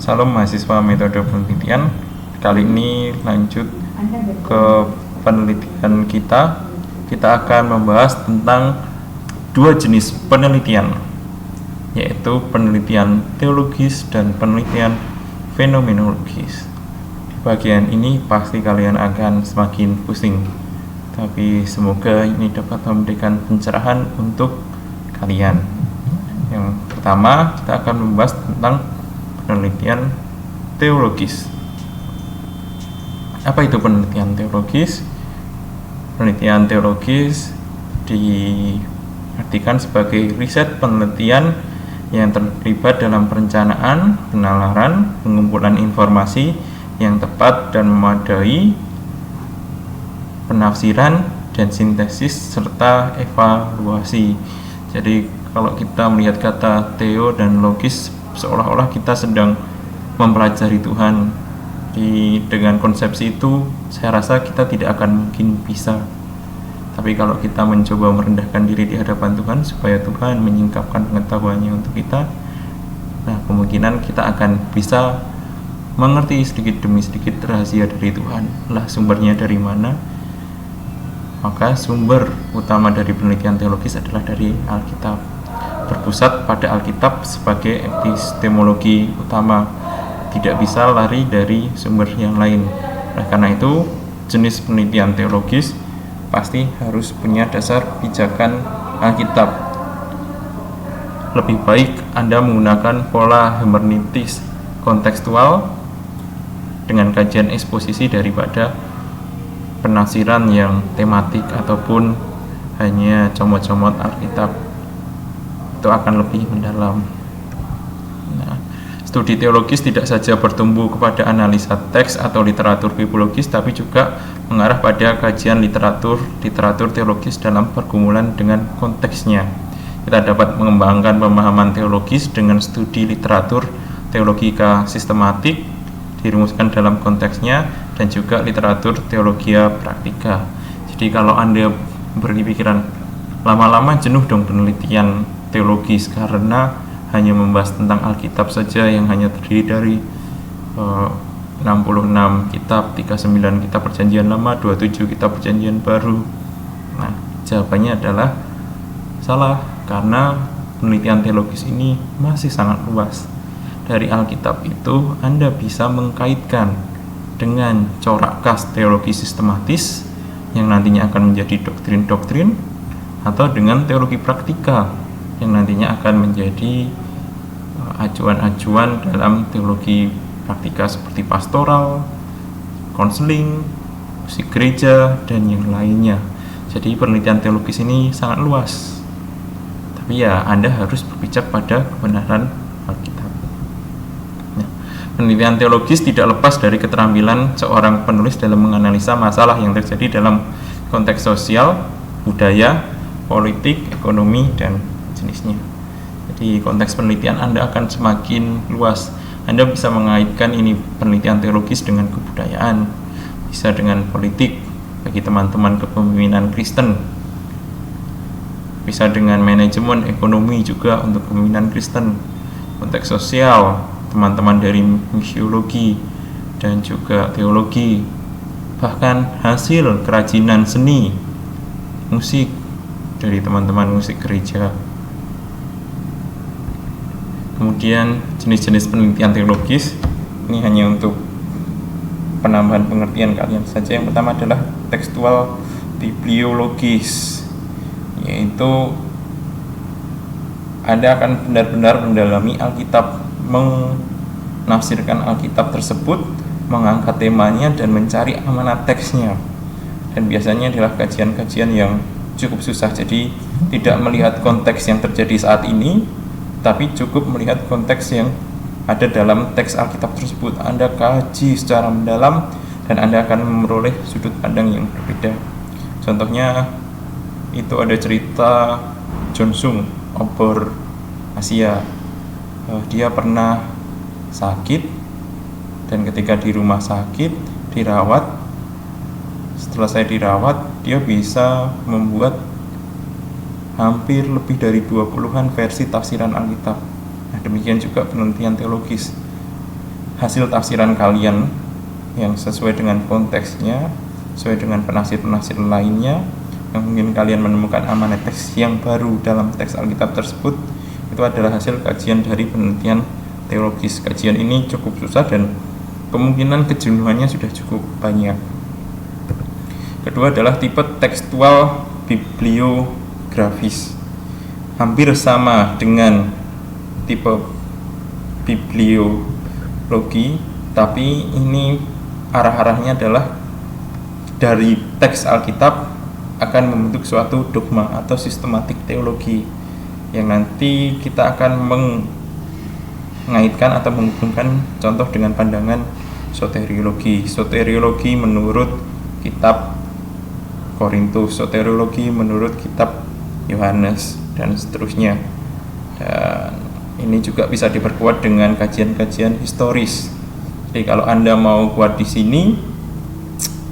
Salam mahasiswa metode penelitian. Kali ini lanjut ke penelitian kita. Kita akan membahas tentang dua jenis penelitian, yaitu penelitian teologis dan penelitian fenomenologis. Di bagian ini pasti kalian akan semakin pusing, tapi semoga ini dapat memberikan pencerahan untuk kalian. Yang pertama, kita akan membahas tentang penelitian teologis. Apa itu penelitian teologis? Penelitian teologis diartikan sebagai riset penelitian yang terlibat dalam perencanaan, penalaran, pengumpulan informasi yang tepat dan memadai, penafsiran dan sintesis serta evaluasi. Jadi kalau kita melihat kata teo dan logis, seolah-olah kita sedang mempelajari Tuhan. Dengan konsepsi itu, saya rasa kita tidak akan mungkin bisa. Tapi kalau kita mencoba merendahkan diri di hadapan Tuhan supaya Tuhan menyingkapkan pengetahuannya untuk kita, nah kemungkinan kita akan bisa mengerti sedikit demi sedikit rahasia dari Tuhan. Lah sumbernya dari mana? Maka sumber utama dari penelitian teologis adalah dari Alkitab, berpusat pada Alkitab sebagai epistemologi utama, tidak bisa lari dari sumber yang lain. Nah, karena itu jenis penelitian teologis pasti harus punya dasar pijakan Alkitab. Lebih baik Anda menggunakan pola hermeneutis kontekstual dengan kajian eksposisi daripada penafsiran yang tematik ataupun hanya comot-comot Alkitab. Itu akan lebih mendalam. Studi teologis tidak saja bertumbuh kepada analisa teks atau literatur biologis, tapi juga mengarah pada kajian literatur teologis dalam pergumulan dengan konteksnya. Kita dapat mengembangkan pemahaman teologis dengan studi literatur teologika sistematik, dirumuskan dalam konteksnya, dan juga literatur teologia praktika. Jadi kalau Anda berpikiran lama-lama jenuh dong penelitian teologis karena hanya membahas tentang Alkitab saja yang hanya terdiri dari 66 kitab, 39 kitab perjanjian lama, 27 kitab perjanjian baru. Nah, jawabannya adalah salah, karena penelitian teologis ini masih sangat luas. Dari Alkitab itu Anda bisa mengkaitkan dengan corak khas teologi sistematis yang nantinya akan menjadi doktrin-doktrin, atau dengan teologi praktika yang nantinya akan menjadi acuan-acuan dalam teologi praktika seperti pastoral, konseling, musik gereja, dan yang lainnya. Jadi penelitian teologis ini sangat luas. Tapi ya Anda harus berpijak pada kebenaran Alkitab. Nah, penelitian teologis tidak lepas dari keterampilan seorang penulis dalam menganalisa masalah yang terjadi dalam konteks sosial, budaya, politik, ekonomi, dan jenisnya. Jadi konteks penelitian Anda akan semakin luas. Anda bisa mengaitkan ini penelitian teologis dengan kebudayaan, bisa dengan politik bagi teman-teman kepemimpinan Kristen, bisa dengan manajemen ekonomi juga untuk kepemimpinan Kristen, konteks sosial teman-teman dari misiologi dan juga teologi, bahkan hasil kerajinan seni musik dari teman-teman musik gereja. Kemudian jenis-jenis penelitian teologis ini hanya untuk penambahan pengertian kalian saja. Yang pertama adalah tekstual bibliologis, yaitu Anda akan benar-benar mendalami Alkitab, menafsirkan Alkitab tersebut, mengangkat temanya dan mencari amanat teksnya. Dan biasanya adalah kajian-kajian yang cukup susah, jadi tidak melihat konteks yang terjadi saat ini, tapi cukup melihat konteks yang ada dalam teks Alkitab tersebut. Anda kaji secara mendalam dan Anda akan memperoleh sudut pandang yang berbeda. Contohnya itu ada cerita John Sung, obor Asia. Dia pernah sakit, dan ketika di rumah sakit dirawat, setelah saya dirawat, dia bisa membuat hampir lebih dari 20-an versi tafsiran Alkitab. Nah, demikian juga penelitian teologis. hasil tafsiran kalian yang sesuai dengan konteksnya, sesuai dengan penafsir-penafsir lainnya, yang mungkin kalian menemukan amanat teks yang baru dalam teks Alkitab tersebut, itu adalah hasil kajian dari penelitian teologis. Kajian ini cukup susah dan kemungkinan kejenuhannya sudah cukup banyak. Kedua adalah tipe tekstual bibliografis. Hampir sama dengan tipe bibliologi, tapi ini arah-arahnya adalah dari teks Alkitab akan membentuk suatu dogma atau sistematik teologi yang nanti kita akan mengaitkan atau menghubungkan contoh dengan pandangan soteriologi. Soteriologi menurut kitab Korintus, soteriologi menurut kitab Yohanes, dan seterusnya. Dan ini juga bisa diperkuat dengan kajian-kajian historis. Jadi kalau Anda mau kuat di sini,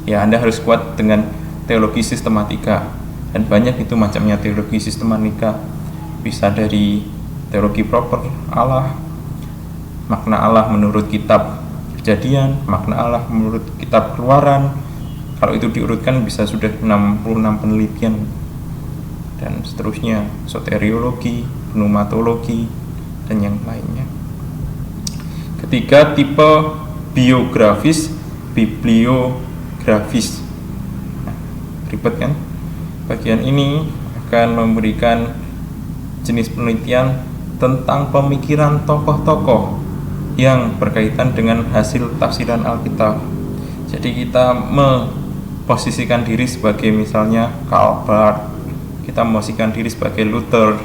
ya Anda harus kuat dengan teologi sistematika, dan banyak itu macamnya teologi sistematika. Bisa dari teologi proper Allah, makna Allah menurut kitab Kejadian, makna Allah menurut kitab Keluaran. Kalau itu diurutkan bisa sudah 66 penelitian, dan seterusnya, soteriologi, pneumatologi, dan yang lainnya. Ketiga, tipe biografis, bibliografis. Nah, ribet kan? Bagian ini akan memberikan jenis penelitian tentang pemikiran tokoh-tokoh yang berkaitan dengan hasil tafsiran Alkitab. Jadi kita memposisikan diri sebagai misalnya Karl Barth, kita memposisikan diri sebagai Luther,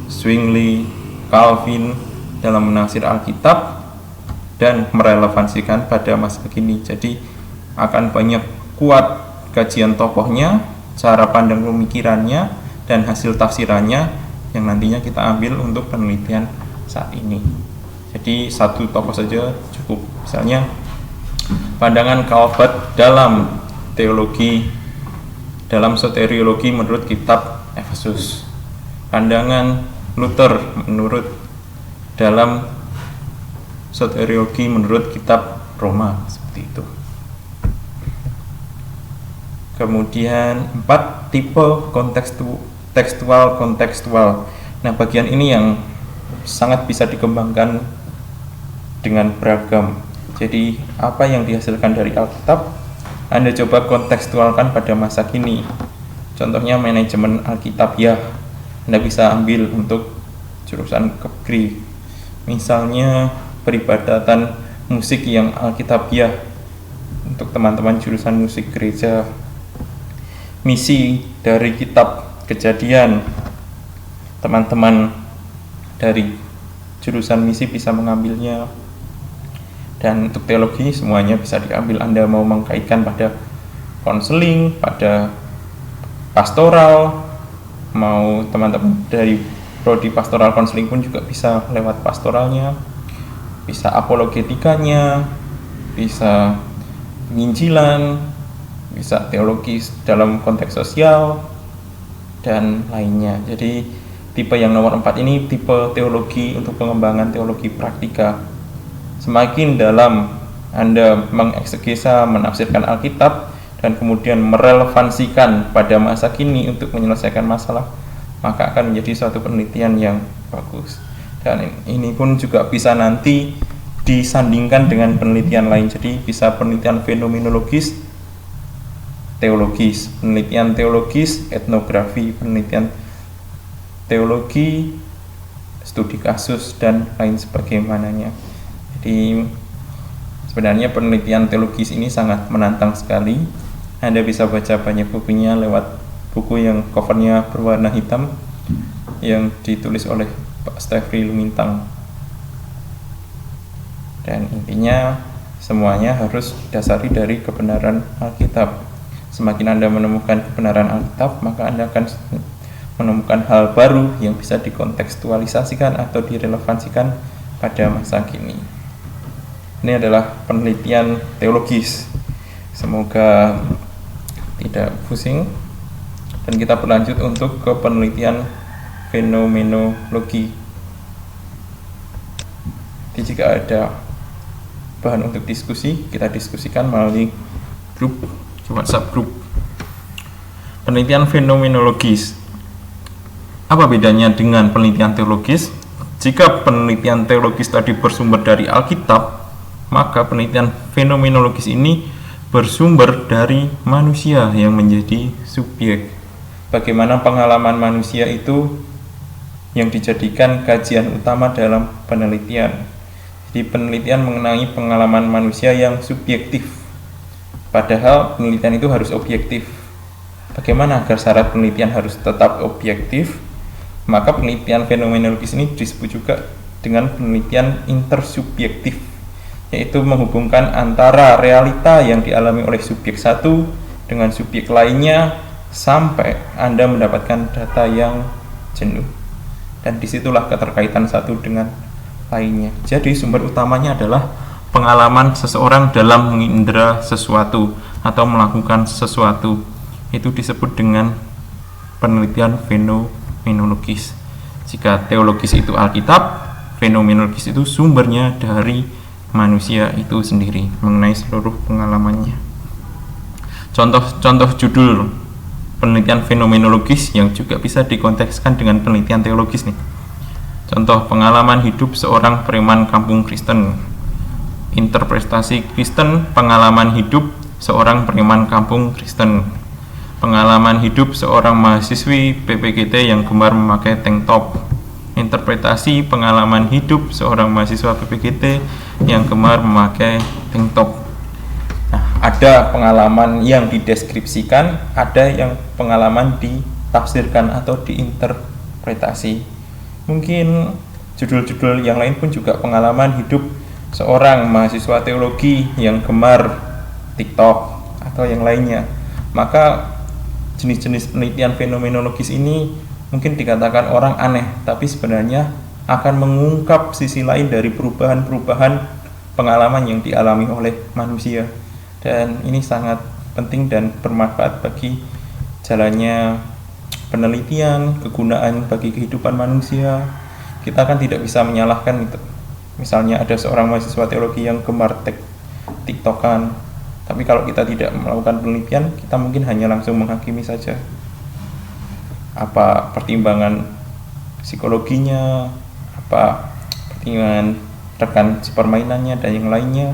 Zwingli, Calvin dalam menafsir Alkitab dan merelevansikan pada masa kini. Jadi akan banyak kuat kajian tokohnya, cara pandang pemikirannya, dan hasil tafsirannya yang nantinya kita ambil untuk penelitian saat ini. Jadi satu tokoh saja cukup. Misalnya pandangan Calvert dalam teologi, dalam soteriologi menurut kitab Efesus. Pandangan Luther menurut dalam soteriologi menurut kitab Roma, seperti itu. Kemudian 4, tipe tekstual. Nah, bagian ini yang sangat bisa dikembangkan dengan beragam. Jadi, apa yang dihasilkan dari Alkitab, Anda coba kontekstualkan pada masa kini. Contohnya manajemen Alkitabiah, Anda bisa ambil untuk jurusan Kepri. Misalnya peribadatan musik yang Alkitabiah untuk teman-teman jurusan musik gereja. Misi dari kitab Kejadian, teman-teman dari jurusan misi bisa mengambilnya. Dan untuk teologi semuanya bisa diambil. Anda mau mengkaitkan pada konseling, pada pastoral, mau teman-teman dari prodi pastoral konseling pun juga bisa lewat pastoralnya, bisa apologetikanya, bisa penginjilan, bisa teologis dalam konteks sosial, dan lainnya. Jadi tipe yang nomor 4 ini tipe teologi untuk pengembangan teologi praktika. Semakin dalam Anda mengeksegesa, menafsirkan Alkitab, dan kemudian merelevansikan pada masa kini untuk menyelesaikan masalah, maka akan menjadi suatu penelitian yang bagus. Dan ini pun juga bisa nanti disandingkan dengan penelitian lain. Jadi bisa penelitian fenomenologis, teologis, penelitian teologis, etnografi, penelitian teologi, studi kasus, dan lain sebagainya. Jadi sebenarnya penelitian teologis ini sangat menantang sekali. Anda bisa baca banyak bukunya lewat buku yang covernya berwarna hitam yang ditulis oleh Pak Stefri Lumintang. Dan intinya semuanya harus didasari dari kebenaran Alkitab. Semakin Anda menemukan kebenaran Alkitab, maka Anda akan menemukan hal baru yang bisa dikontekstualisasikan atau direlevansikan pada masa kini. Ini adalah penelitian teologis. Semoga tidak pusing. Dan kita berlanjut untuk ke penelitian fenomenologi. Jadi jika ada bahan untuk diskusi, kita diskusikan melalui grup WhatsApp grup. Penelitian fenomenologis. Apa bedanya dengan penelitian teologis? Jika penelitian teologis tadi bersumber dari Alkitab, maka penelitian fenomenologis ini bersumber dari manusia yang menjadi subjek. Bagaimana pengalaman manusia itu yang dijadikan kajian utama dalam penelitian. Jadi penelitian mengenai pengalaman manusia yang subjektif. Padahal penelitian itu harus objektif. Bagaimana agar syarat penelitian harus tetap objektif? Maka penelitian fenomenologis ini disebut juga dengan penelitian intersubjektif, yaitu menghubungkan antara realita yang dialami oleh subjek satu dengan subjek lainnya sampai Anda mendapatkan data yang jenuh. Dan disitulah keterkaitan satu dengan lainnya. Jadi sumber utamanya adalah pengalaman seseorang dalam mengindra sesuatu atau melakukan sesuatu. Itu disebut dengan penelitian fenomenologis. Jika teologis itu Alkitab, fenomenologis itu sumbernya dari manusia itu sendiri mengenai seluruh pengalamannya. Contoh judul penelitian fenomenologis yang juga bisa dikontekskan dengan penelitian teologis nih. Contoh pengalaman hidup seorang preman kampung Kristen. Interpretasi Kristen, pengalaman hidup seorang preman kampung Kristen. Pengalaman hidup seorang mahasiswi PPGT yang gemar memakai tank top. Interpretasi pengalaman hidup seorang mahasiswa PPGT yang gemar memakai tank top. Nah, ada pengalaman yang dideskripsikan, ada yang pengalaman ditafsirkan atau diinterpretasi. Mungkin judul-judul yang lain pun juga pengalaman hidup seorang mahasiswa teologi yang gemar TikTok atau yang lainnya. Maka jenis-jenis penelitian fenomenologis ini mungkin dikatakan orang aneh, tapi sebenarnya akan mengungkap sisi lain dari perubahan-perubahan pengalaman yang dialami oleh manusia. Dan ini sangat penting dan bermanfaat bagi jalannya penelitian, kegunaan bagi kehidupan manusia. Kita kan tidak bisa menyalahkan itu. Misalnya ada seorang mahasiswa teologi yang gemar TikTokan, tapi kalau kita tidak melakukan penelitian, kita mungkin hanya langsung menghakimi saja. Apa pertimbangan psikologinya, apa pertimbangan rekan sepermainannya, dan yang lainnya.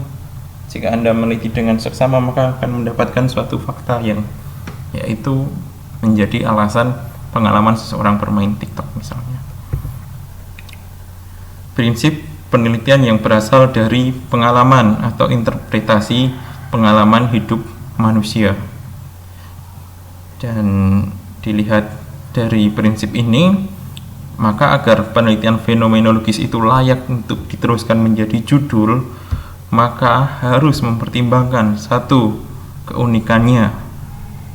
Jika Anda meneliti dengan seksama, maka akan mendapatkan suatu fakta yang yaitu menjadi alasan pengalaman seseorang bermain TikTok misalnya. Prinsip penelitian yang berasal dari pengalaman atau interpretasi pengalaman hidup manusia. Dan dilihat dari prinsip ini, maka agar penelitian fenomenologis itu layak untuk diteruskan menjadi judul, maka harus mempertimbangkan 1. Keunikannya,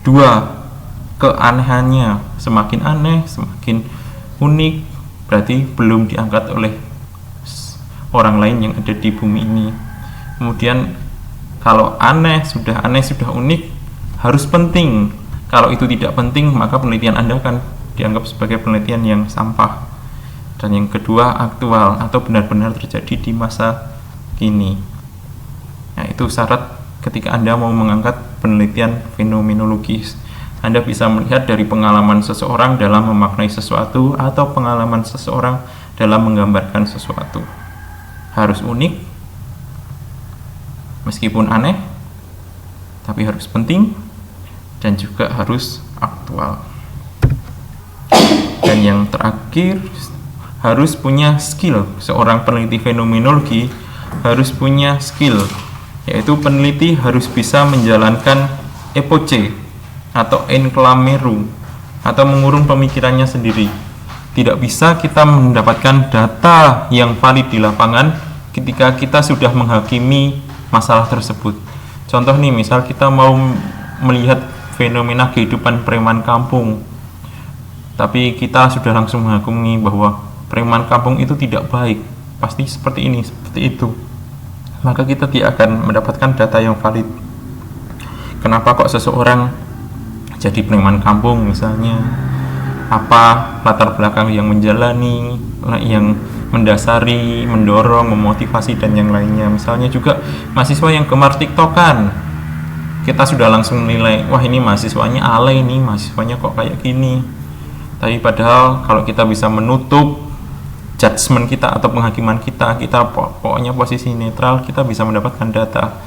2. Keanehannya. Semakin aneh, semakin unik, berarti belum diangkat oleh orang lain yang ada di bumi ini. Kemudian kalau aneh, sudah unik, harus penting. Kalau itu tidak penting, maka penelitian Anda akan dianggap sebagai penelitian yang sampah. Dan yang kedua, aktual atau benar-benar terjadi di masa kini. Nah, itu syarat ketika Anda mau mengangkat penelitian fenomenologis. Anda bisa melihat dari pengalaman seseorang dalam memaknai sesuatu atau pengalaman seseorang dalam menggambarkan sesuatu. Harus unik, meskipun aneh, tapi harus penting, dan juga harus aktual. Dan yang terakhir, harus punya skill. Seorang peneliti fenomenologi harus punya skill, yaitu peneliti harus bisa menjalankan epoche atau enklameru atau mengurung pemikirannya sendiri. Tidak bisa kita mendapatkan data yang valid di lapangan ketika kita sudah menghakimi masalah tersebut. Contoh nih, misal kita mau melihat fenomena kehidupan preman kampung, tapi kita sudah langsung menghakimi bahwa preman kampung itu tidak baik, pasti seperti ini, seperti itu, maka kita tidak akan mendapatkan data yang valid. Kenapa kok seseorang jadi preman kampung misalnya? Apa latar belakang yang menjalani, yang mendasari, mendorong, memotivasi, dan yang lainnya. Misalnya juga mahasiswa yang gemar tiktokan, kita sudah langsung nilai, wah ini mahasiswanya alay nih, mahasiswanya kok kayak gini. Tapi padahal kalau kita bisa menutup judgement kita atau penghakiman kita pokoknya posisi netral, kita bisa mendapatkan data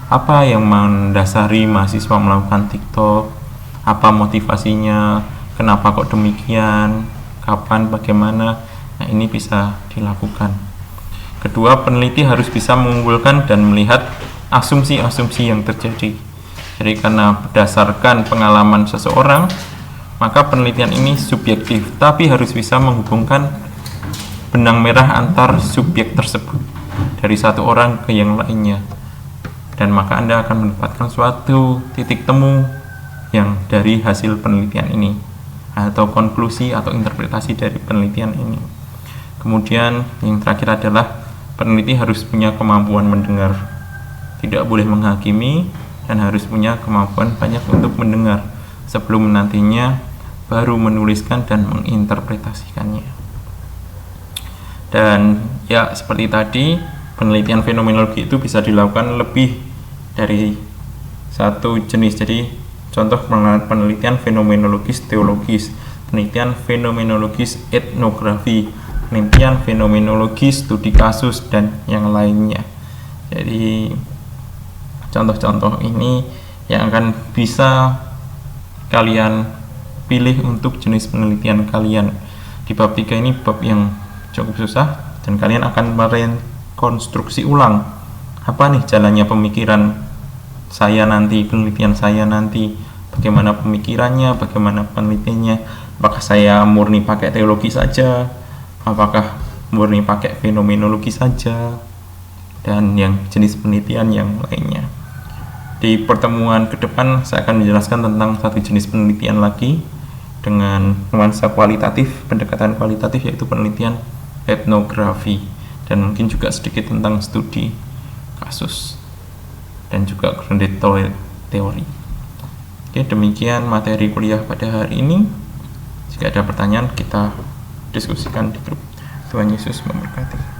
apa yang mendasari mahasiswa melakukan TikTok, apa motivasinya, kenapa kok demikian, kapan, bagaimana. Nah, ini bisa dilakukan. Kedua, peneliti harus bisa mengumpulkan dan melihat asumsi-asumsi yang terjadi. Jadi karena berdasarkan pengalaman seseorang, maka penelitian ini subjektif, tapi harus bisa menghubungkan benang merah antar subjek tersebut dari satu orang ke yang lainnya. Dan maka Anda akan mendapatkan suatu titik temu yang dari hasil penelitian ini, atau konklusi atau interpretasi dari penelitian ini. Kemudian yang terakhir adalah peneliti harus punya kemampuan mendengar, tidak boleh menghakimi, dan harus punya kemampuan banyak untuk mendengar sebelum nantinya baru menuliskan dan menginterpretasikannya. Dan ya seperti tadi, penelitian fenomenologi itu bisa dilakukan lebih dari satu jenis. Jadi contoh penelitian fenomenologis teologis, penelitian fenomenologis etnografi, penelitian fenomenologis studi kasus, dan yang lainnya. Jadi contoh-contoh ini yang akan bisa kalian pilih untuk jenis penelitian kalian. Di bab 3 ini bab yang cukup susah, dan kalian akan merekonstruksi ulang apa nih jalannya pemikiran saya nanti, penelitian saya nanti, bagaimana pemikirannya, bagaimana penelitiannya, apakah saya murni pakai teologi saja, apakah murni pakai fenomenologi saja, dan yang jenis penelitian yang lainnya. Di pertemuan ke depan saya akan menjelaskan tentang satu jenis penelitian lagi dengan nuansa kualitatif, pendekatan kualitatif, yaitu penelitian etnografi, dan mungkin juga sedikit tentang studi kasus dan juga grounded teori. Oke, demikian materi kuliah pada hari ini. Jika ada pertanyaan, kita diskusikan di grup. Tuhan Yesus memberkati.